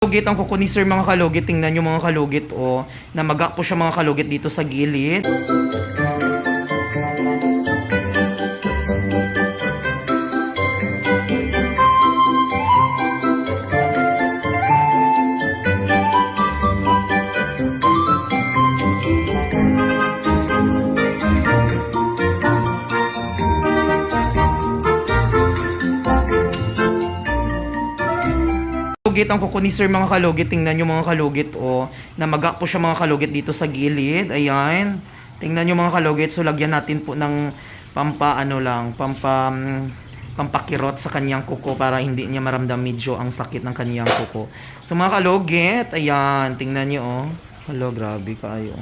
Kalugit ang kuko ni sir mga kalugit. Tingnan nyo mga kalugit namaga po siya mga kalugit dito sa gilid. Kalugit ang kuko ni sir mga kalugit. Tingnan nyo mga kalugit namaga po siya mga kalugit dito sa gilid. Ayan. Tingnan nyo mga kalugit. So lagyan natin po ng pampakirot sa kanyang kuko para hindi niya maramdam medyo ang sakit ng kanyang kuko. So mga kalugit, ayan. Tingnan nyo Hello, grabe kayo.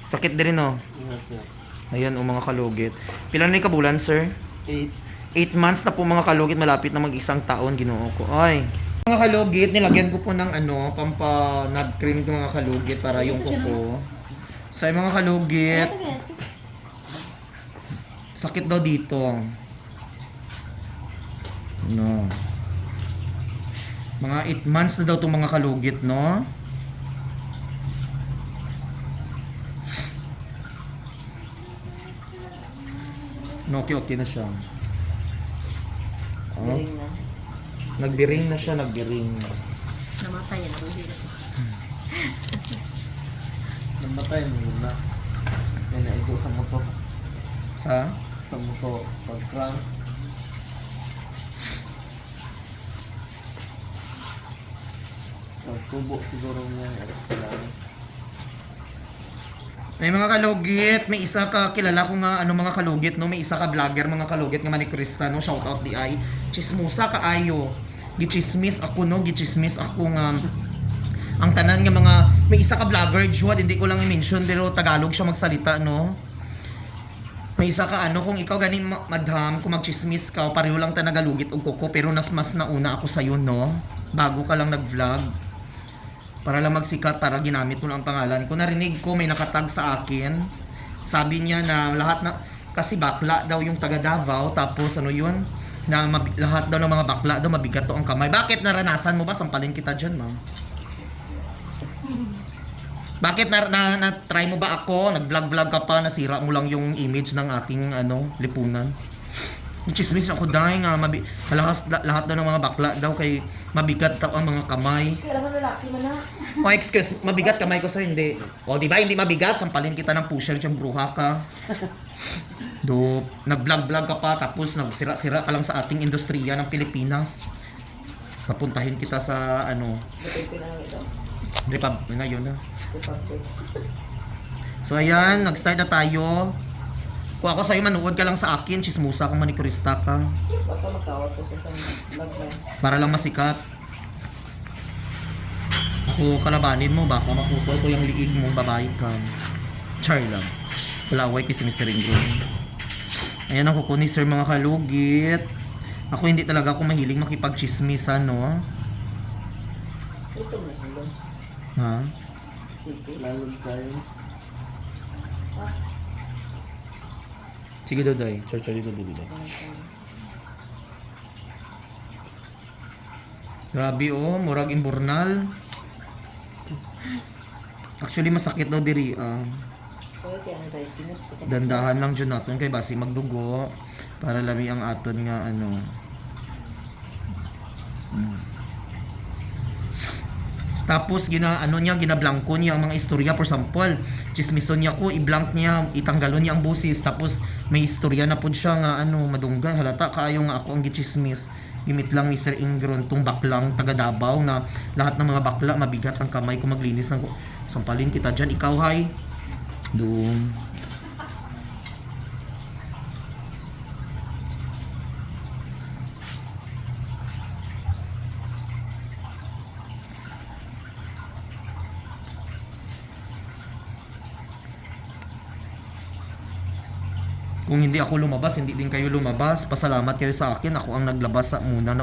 Sakit din rin Yes, sir. Ayan mga kalugit. Pila na yung kabulan sir? 8. 8 months na po mga kalugit. Malapit na mag-isang taon. Ginoo ko. Ay. Mga kalugit, nilagyan ko po ng nag-cream ko mga kalugit para yung kuko. So yung mga kalugit, sakit daw dito. No. Mga 8 months na daw itong mga kalugit, no? No, okay na siya. Oh. Galing na. Nagbiring na siya, nagbiring. Namatay na. Namatay mo na. Yan na ito sa moto. Sa moto. Pag-crank. Pag-tubo siguro niya. Ano sa langit. May mga kalugit, may isa ka kilala ko nga mga kalugit, no? May isa ka vlogger mga kalugit nga Manikrista, no? Shout out di ay. Chismusa kaayo. Gichismis ako, no? Gichismis ako nga ang tanan nga mga may isa ka vlogger, Juad, hindi ko lang i-mention pero Tagalog siya magsalita, no? May isa ka kung ikaw ganing madam, kung magchismis ka, pareho lang ta nagalugit og kuko pero mas nauna ako sa no? Bago ka lang nag-vlog. Para lang magsikat, para ginamit mo lang ang pangalan ko. Narinig ko, may nakatag sa akin. Sabi niya na lahat na, kasi bakla daw yung taga Davao, tapos yun, na lahat daw ng mga bakla daw mabigat to ang kamay. Bakit naranasan mo ba? Sampalin kita dyan, ma'am. Bakit na-try mo ba ako? Nag-vlog ka pa, nasira mo lang yung image ng ating lipunan. Chismis ako dahil nga lahat daw ng mga bakla daw kay mabigat daw ang mga kamay. Kailangan lalaki man na. Excuse, mabigat kamay ko sa hindi. Di ba hindi mabigat? Sampalin kita ng pusher dyan, bruha ka. Nag-vlog ka pa tapos nagsira-sira ka lang sa ating industriya ng Pilipinas. Papuntahin kita sa ngayon na. So ayan, nag-start na tayo. Kung ako sa'yo, manood ka lang sa akin, chismusa kang Manikrista ka. Baka makawat ko sa isang vlog na. Para lang masikat. Ako kalabanin mo, baka mapupol ko yung liig mong babae ka. Char lang. Palaway kay si Mr. Ingrid. Ayan ang kuko ni sir mga kalugit. Ako hindi talaga ako mahilig makipag-chismisan, no? Ito na sila. Ha? Sige. Lalong tayo. Sige daw, day. Char dito. Grabe murag imburnal. Actually masakit daw diri So, kaya ang rice dinner. Dandahan lang dyan natin kay basi magdugo para lami ang aton nga Tapos ginablangko niya ang mga istorya. For example, chismison niya ko, i-blank niya, itanggalon niya ang busis. Tapos may istorya na po siya nga madunggan. Halata kaayo nga ako ang gichismis. Gimit lang Mr. Ingron tong baklang taga Davao na lahat ng mga bakla mabigat ang kamay ko maglinis ng sampalin kita dyan. Ikaw hay. Doon. Kung hindi ako lumabas, hindi din kayo lumabas. Pasalamat kayo sa akin. Ako ang naglabas sa una.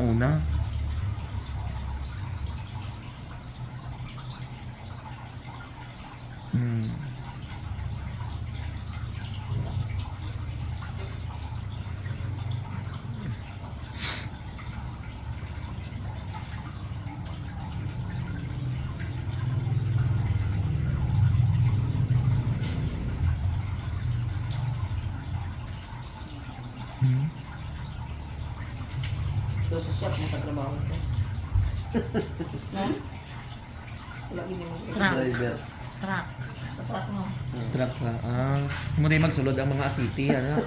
dito sa shop, nakatrabaho ko. Ha? Wala ginagawa. Truck. Driver. Truck. Truck mo. Truck na. Mo din magsulod ang mga asiti, ano?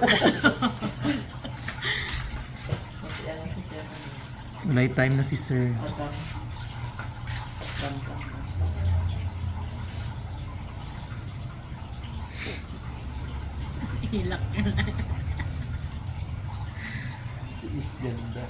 Kasi ano si Sir. Walay time na si sir. Atang. Bangka. Hilak. Is ganda.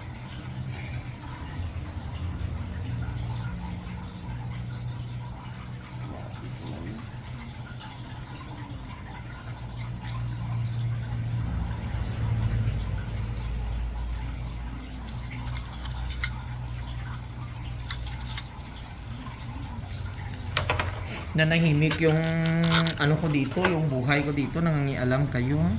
Nanahimik yung ano ko dito, yung buhay ko dito, nangangialam kayo. Ha?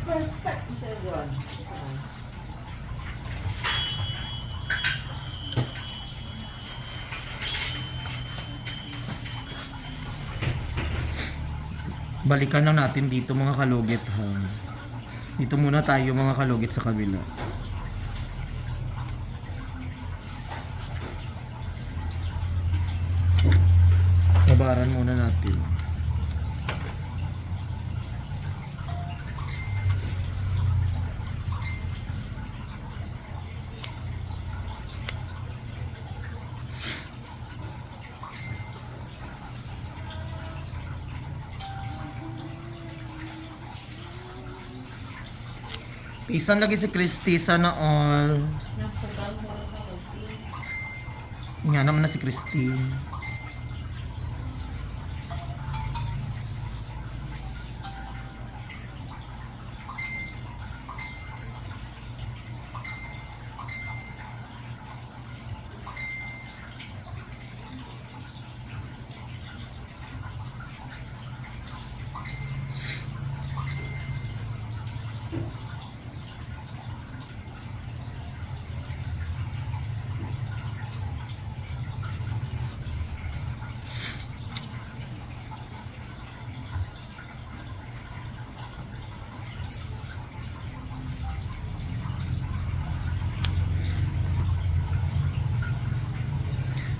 Perfect, Sir Juan. Balikan lang natin dito mga kalugit ha. Dito muna tayo mga kalugit sa kabila. Sabaran muna natin. Pisan lagi si Christy, sana all. Nga naman na si Christy.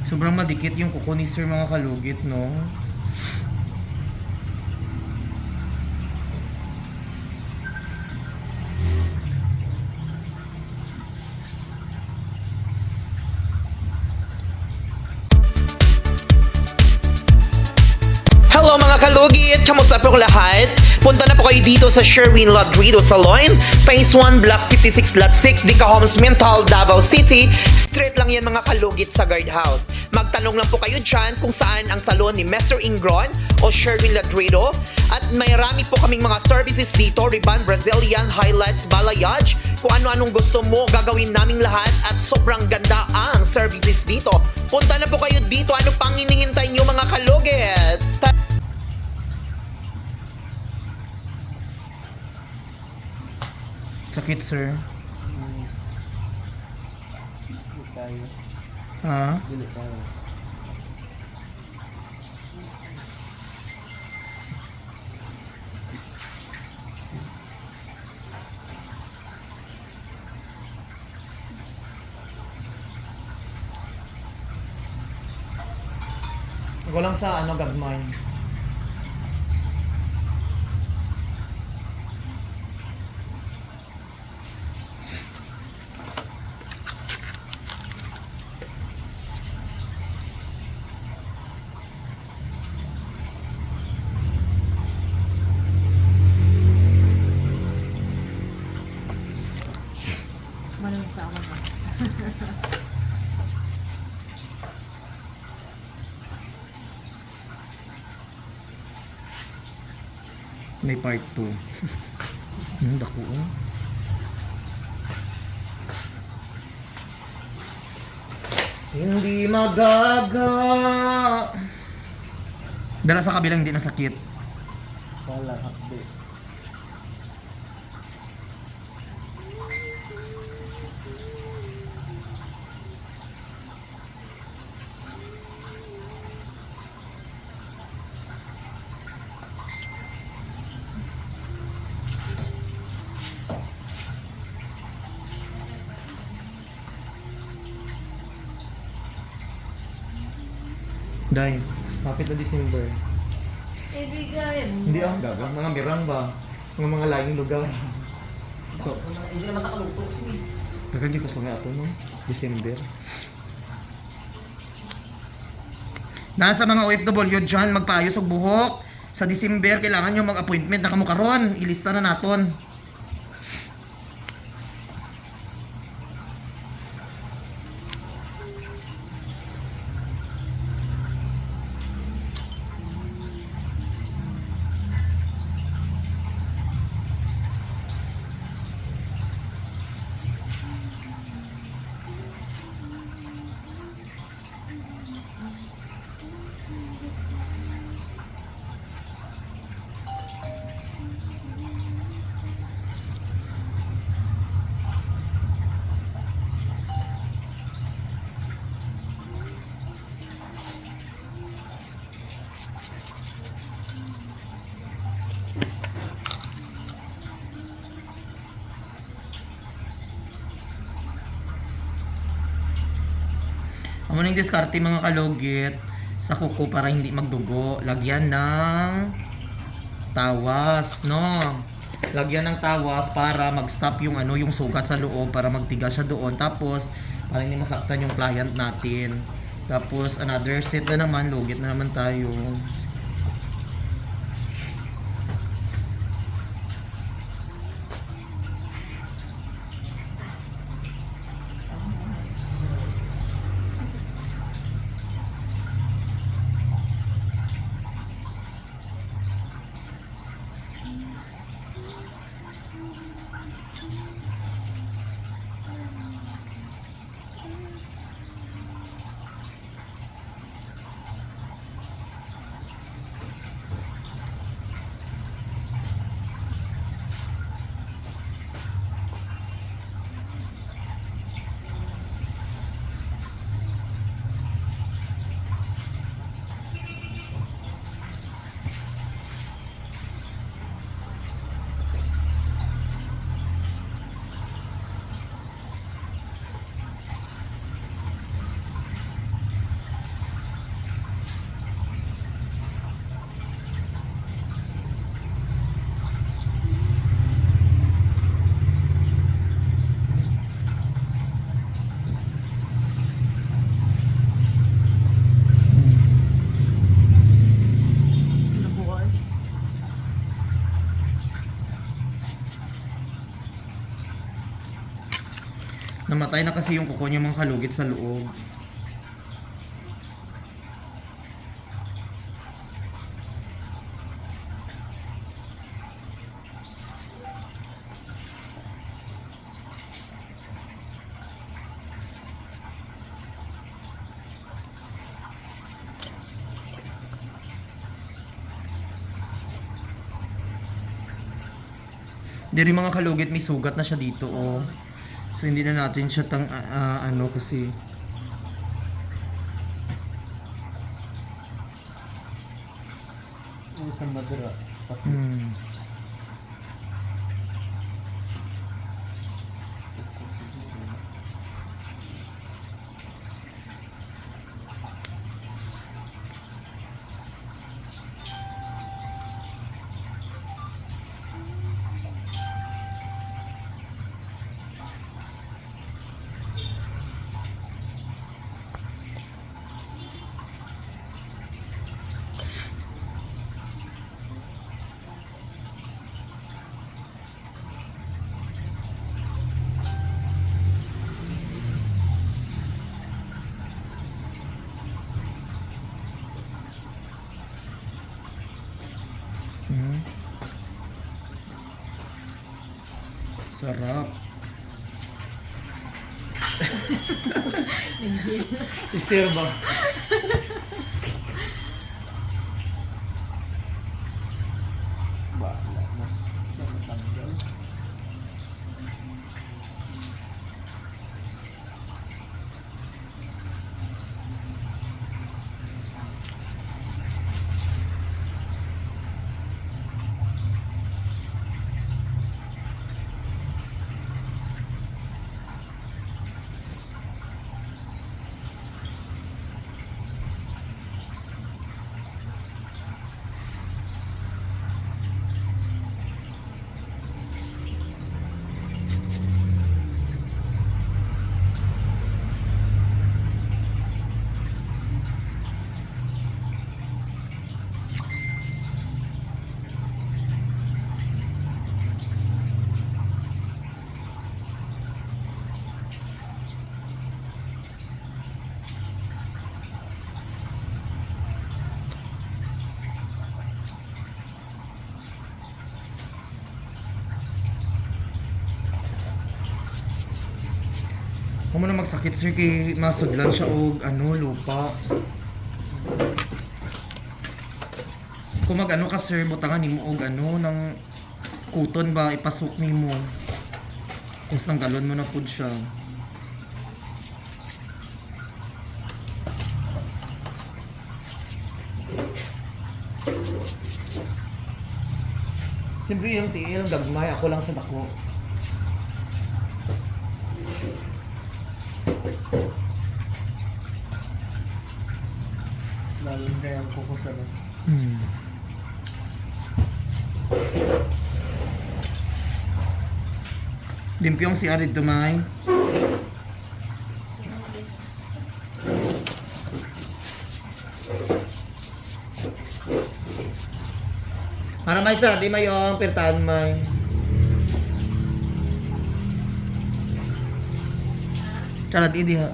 Sobrang madikit yung kuko ni sir mga kalugit, no? Hello mga kalugit! Kamusta po lahat? Punta na po kayo dito sa Sherwin Ladrido Salon, Phase 1, Block 56, Lot 6, Dica Homes, Mental, Davao City. Straight lang yan mga kalugit sa guardhouse. Magtanong lang po kayo dyan kung saan ang salon ni Mr. Ingron o Sherwin Ladrido. At may rami po kaming mga services dito, Ribbon, Brazilian, highlights, balayage. Kung ano-anong gusto mo, gagawin naming lahat at sobrang ganda ang services dito. Punta na po kayo dito. Ano pang hinihintay nyo mga kalugit? Sakit sir. Dili tayo. Ha? Dili tayo. Ikaw lang sa ano gagmay. Manong sa ako ba? May part 2. Dako oh. Hindi magaga. Dala sa kabilang hindi nasakit. Wala hakbi. Day, kapit na December. Ibigay mo. Hindi ah, gagang mga mirang ba? Mga laing lugar. So, Hindi naman nakaluto. gagang di ko pa nga ito no? December. Nasa mga OFW dyan, magpaayos og buhok. Sa December, kailangan nyo mag-appointment na kamo karon. Ilista na naton. Amo ning diskarte mga kalugit sa kuko para hindi magdugo. Lagyan ng tawas, no? Lagyan ng tawas para mag-stop yung ano, yung sugat sa loob para magtigas siya doon. Tapos para hindi masaktan yung client natin. Tapos another set na naman, lugit na naman tayo. Nabuhay. Namatay na kasi yung kuko niya mga kalugit sa loob. Diri mga kalugit, may sugat na siya dito, oh. So hindi na natin siya ano kasi Yung sa madura. sarap. Isir ba? Bahala na. Matanggal. Huwag mo na magsakit sir kay masudlan siya og lupa. Kung mag ka sir, butangan nimo og ng kuton ba ipasok nimo. Kung sang galon mo na pud siya. Siyempre yung tiil, gagmay. Ako lang sa dako. Lalo kaya ang kuko sa na. Limpyong si Arid Dumay. Para may sa, di may yung pirtaan may. Charot, idi ha.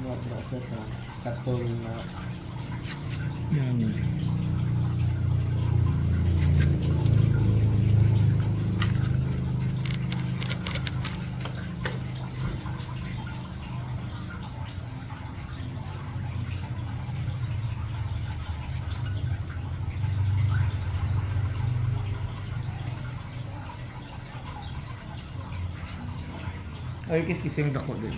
Mga brasa ka. Katol na. Yan. Ay, kis-kising dako din.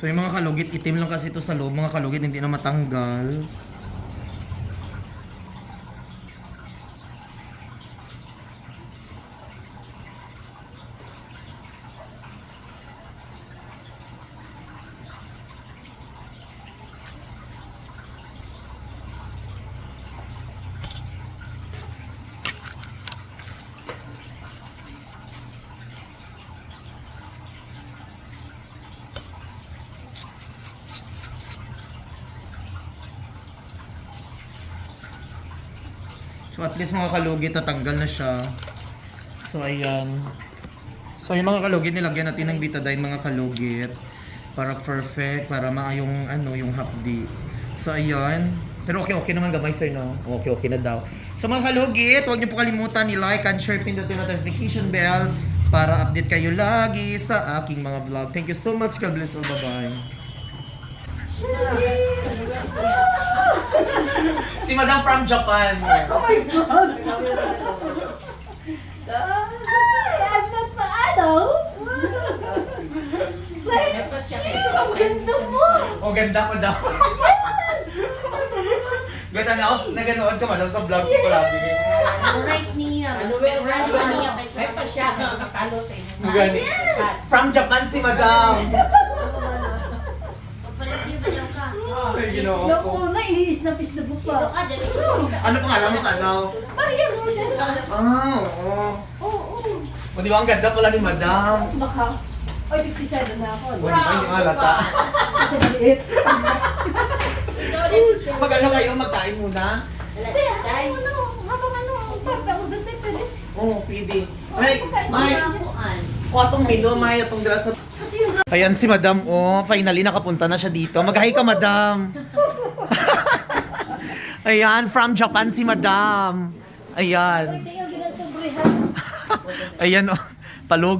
So yung mga kalugit, itim lang kasi ito sa loob. Mga kalugit hindi na matanggal. So at least mga kalugit tatanggal na siya. So ayan. So yung mga kalugit nilagyan natin ng betadine mga kalugit para perfect, para maayong yung hapdi. So ayan. Pero okay naman gamay sir no. Okay na daw. So mga kalugit, huwag niyo po kalimutan i-like and share, pindutin notification bell para update kayo lagi sa aking mga vlog. Thank you so much. God bless all. Bye-bye. Si Madam from Japan. Oh my God! I'm not paano? Ang ganda mo! Oh, ganda ko daw. Ganda na ako, naganood ka Madam sa vlog ko palagi. Rice niya. Rice niya. May pa siya. Nakatalo sa inyo. Mugani. From Japan si Madam. Papalit niyo ba daw ka? Ay, ginoo Noong ko. una, iniis na pis na Dito bupa. ka, dali. Ano pangalan mo sa ano? Maria Lourdes. Oo. Oo. O di ba ang ganda pala ni Madam? Baka. Oy, 57 na ako. O di ba hindi halata? Kasi maliit. Mag ano kayo, magkain muna? Hindi, ano, habang pagkakudan tayo pwede. Oo, pwede. May, kwatong mino, may itong dress. Kasi yung Ayan si Madam, finally nakapunta na siya dito. Mag-hi ka, Madam. Ayan, from Japan si Madam. Ayan. tingin ginastong brehan. Ayan, palugi.